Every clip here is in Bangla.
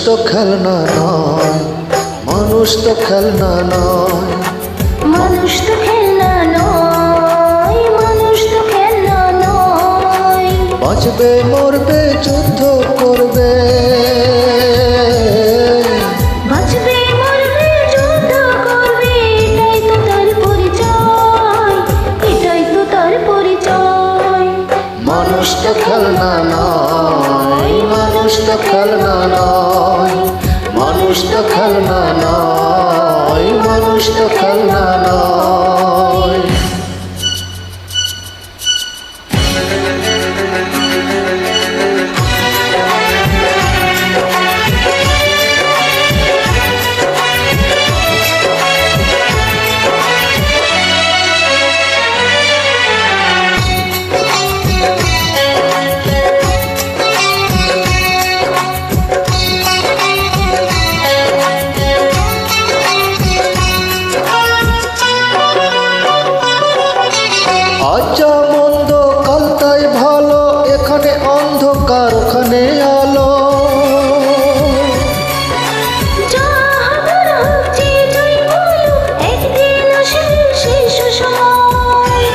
তো খেলনা নয়, মানুষ তো খেলনা নয়, মানুষ তো খেলনা নয়, মানুষ তো খেলনা নয়। বাঁচবে মরবে যুদ্ধ করবে, বাঁচবে মরবে যুদ্ধ করবে, এটাই তো তার পরিচয়, এটাই তো তার পরিচয়। মানুষ তো খেলনা নয়, মানুষ তো খেলনা নয়, মানুষ তো খেলনা নয়, মানুষ তো খেলনা নয়। আজ মন্দ কাল তাই ভালো, এখানে অন্ধকার ওখানে আলো। যা হবার হোক যে যাই বলুক, একদিন আসবে শেষ সময়।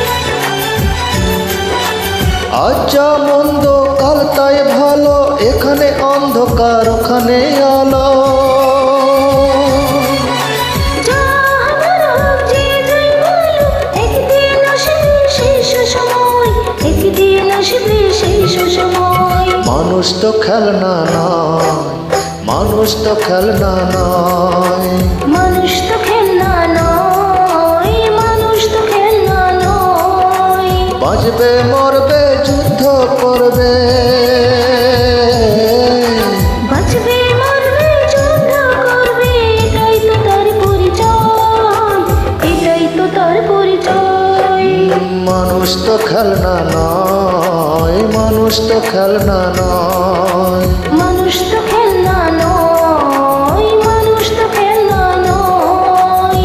আজ মন্দ কাল তাই ভালো, এখানে অন্ধকার ওখানে আলো। যা হবার হোক যে যাই বলুক, একদিন আসবে শেষ সময়, একদিন আসবে শেষ সময়। মানুষ তো খেলনা নয়, মানুষ তো খেলনা নয়, মানুষ তো খেলনা নয়, মানুষ তো খেলনা নয়। বাঁচবে মরবে যুদ্ধ করবে, বাঁচবে মরবে যুদ্ধ করবে, এটাই তো তার পরিচয়, এটাই তো তার পরিচয়। মানুষ তো খেলনা নয়, মানুষ তো খেলনা নয়, মানুষ তো খেলনা নয়, মানুষ তো খেলনা নয়।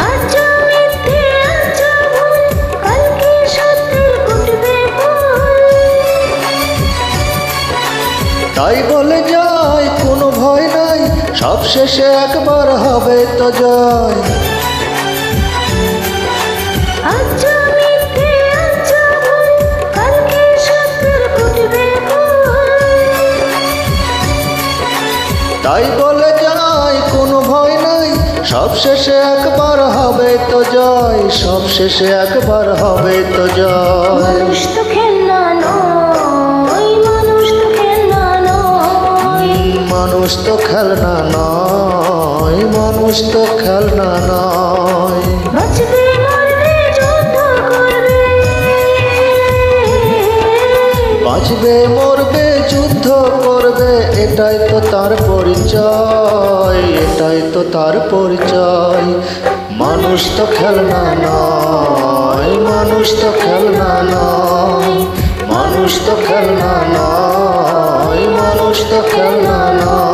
আজ মিথ্যে আজ ভুল, কালকে সত্যের ফুটবে ফুল। তাই বলে যায় কোনো ভয় নাই, সব শেষে একবার হবে তো জয়। আজ মিথ্যে আজ ভুল, কালকে সত্যের ফুটবে ফুল। তাই বলে যায় কোনো ভয় নাই, সব শেষে একবার হবে তো জয়, সব শেষে একবার হবে তো জয়। মানুষ তো খেলনা নয়, মানুষ তো খেলনা নয়। মানুষ তো খেলনা নয়, মানুষ তো খেলনা নয়, বাঁচবে মরবে যুদ্ধ করবে, বাঁচবে মরবে যুদ্ধ করবে, এটাই তো তার পরিচয়, এটাই তো তার পরিচয়। মানুষ তো খেলনা নয়, মানুষ তো খেলনা নয়, মানুষ তো খেলনা নয়, মানুষ তো খেলনা নয়।